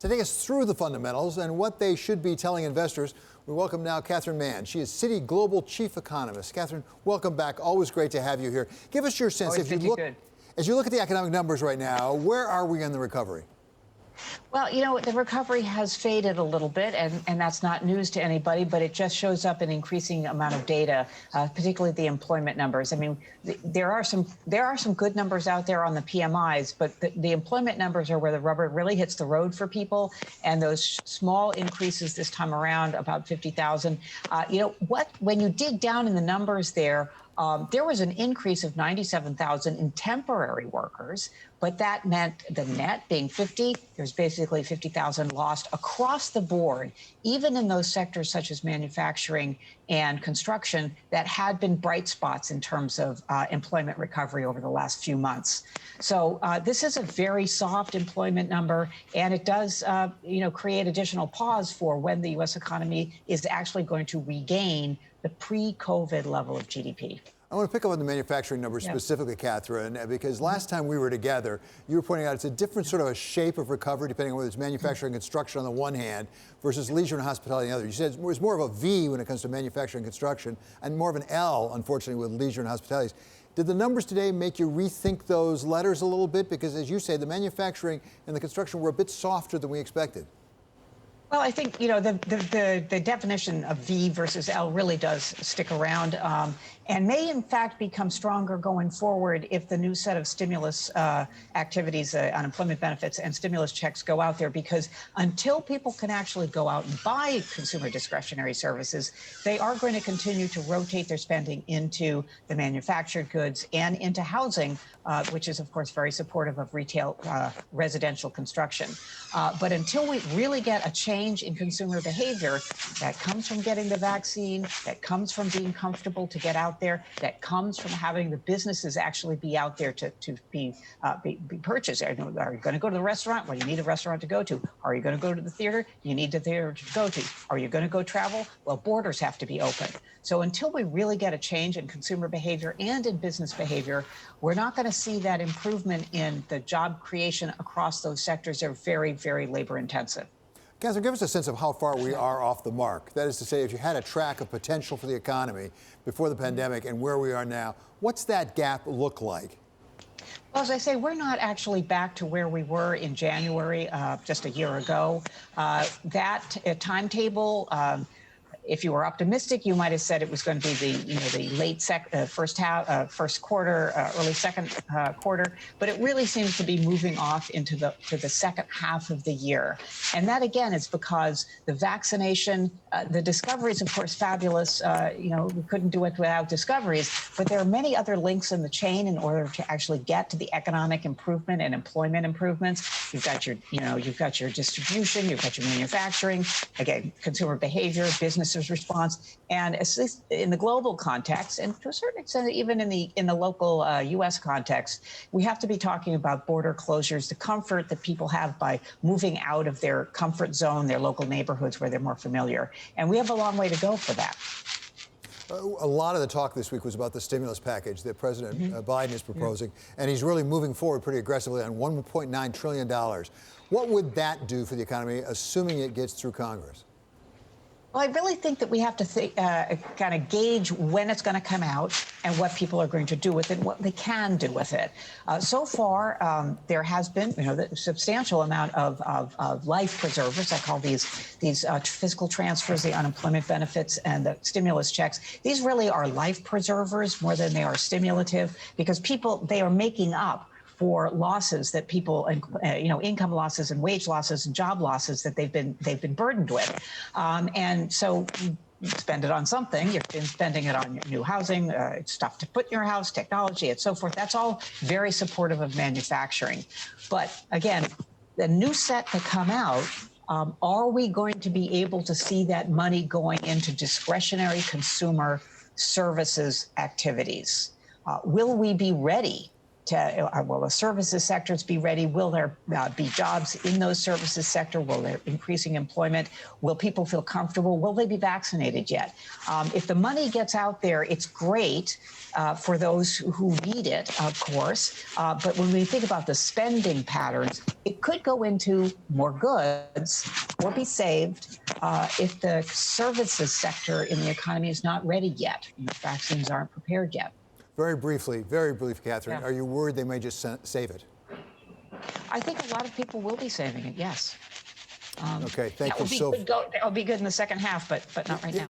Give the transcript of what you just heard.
To take us through the fundamentals and what they should be telling investors, we welcome now Catherine Mann. She is Citi Global Chief Economist. Catherine, welcome back. Always great to have you here. Give us your sense. As you look at the economic numbers right now, where are we in the recovery? Well, the recovery has faded a little bit, and that's not news to anybody, but it just shows up in increasing amount of data, particularly the employment numbers. I mean, there are some good numbers out there on the PMIs, but the employment numbers are where the rubber really hits the road for people, and those small increases this time around, about 50,000. When you dig down in the numbers there was an increase of 97,000 in temporary workers, but that meant the net being 50, there's basically 50,000 lost across the board, even in those sectors such as manufacturing and construction that had been bright spots in terms of employment recovery over the last few months. So this is a very soft employment number, and it does, create additional pause for when the U.S. economy is actually going to regain the pre-COVID level of GDP. I want to pick up on the manufacturing numbers specifically, Catherine, because last time we were together, you were pointing out it's a different sort of a shape of recovery depending on whether it's manufacturing and construction on the one hand versus leisure and hospitality on the other. You said it's more of a V when it comes to manufacturing and construction and more of an L, unfortunately, with leisure and hospitality. Did the numbers today make you rethink those letters a little bit? Because as you say, the manufacturing and the construction were a bit softer than we expected. Well, I think, the definition of V versus L really does stick around and may, in fact, become stronger going forward if the new set of stimulus activities, unemployment benefits and stimulus checks go out there, because until people can actually go out and buy consumer discretionary services, they are going to continue to rotate their spending into the manufactured goods and into housing, which is, of course, very supportive of retail residential construction. But until we really get a change in consumer behavior that comes from getting the vaccine, that comes from being comfortable to get out there, that comes from having the businesses actually be out there to be purchased. Are you going to go to the restaurant? Well, you need a restaurant to go to. Are you going to go to the theater? You need the theater to go to. Are you going to go travel? Well, borders have to be open. So until we really get a change in consumer behavior and in business behavior, we're not going to see that improvement in the job creation across those sectors. They're very, very labor intensive. Catherine, give us a sense of how far we are off the mark. That is to say, if you had a track of potential for the economy before the pandemic and where we are now, what's that gap look like? Well, as I say, we're not actually back to where we were in January, just a year ago. That timetable, if you were optimistic, you might have said it was going to be the late first quarter, early second quarter. But it really seems to be moving off into the second half of the year. And that, again, is because the vaccination, the discoveries, of course, fabulous. We couldn't do it without discoveries. But there are many other links in the chain in order to actually get to the economic improvement and employment improvements. You've got your distribution, you've got your manufacturing, again, consumer behavior, businesses response, and at least in the global context, and to a certain extent, even in the local U.S. context, we have to be talking about border closures, the comfort that people have by moving out of their comfort zone, their local neighborhoods where they're more familiar. And we have a long way to go for that. A lot of the talk this week was about the stimulus package that President Biden is proposing, and he's really moving forward pretty aggressively on $1.9 trillion. What would that do for the economy, assuming it gets through Congress? Well, I really think that we have to kind of gauge when it's going to come out and what people are going to do with it, what they can do with it. So far, there has been, a substantial amount of life preservers. I call these fiscal transfers, the unemployment benefits, and the stimulus checks. These really are life preservers more than they are stimulative, because they are making up for losses that people, income losses and wage losses and job losses that they've been burdened with, and so you spend it on something. You've been spending it on your new housing, stuff to put in your house, technology, and so forth. That's all very supportive of manufacturing. But again, the new set to come out. Are we going to be able to see that money going into discretionary consumer services activities? Will we be ready Will the services sectors be ready? Will there be jobs in those services sector? Will there increasing employment? Will people feel comfortable? Will they be vaccinated yet? If the money gets out there, it's great for those who need it, of course. But when we think about the spending patterns, it could go into more goods or be saved if the services sector in the economy is not ready yet. And the vaccines aren't prepared yet. Very briefly, Catherine, Yeah. Are you worried they may just save it? I think a lot of people will be saving it, yes. Okay, thank you It'll be good in the second half, but not right now.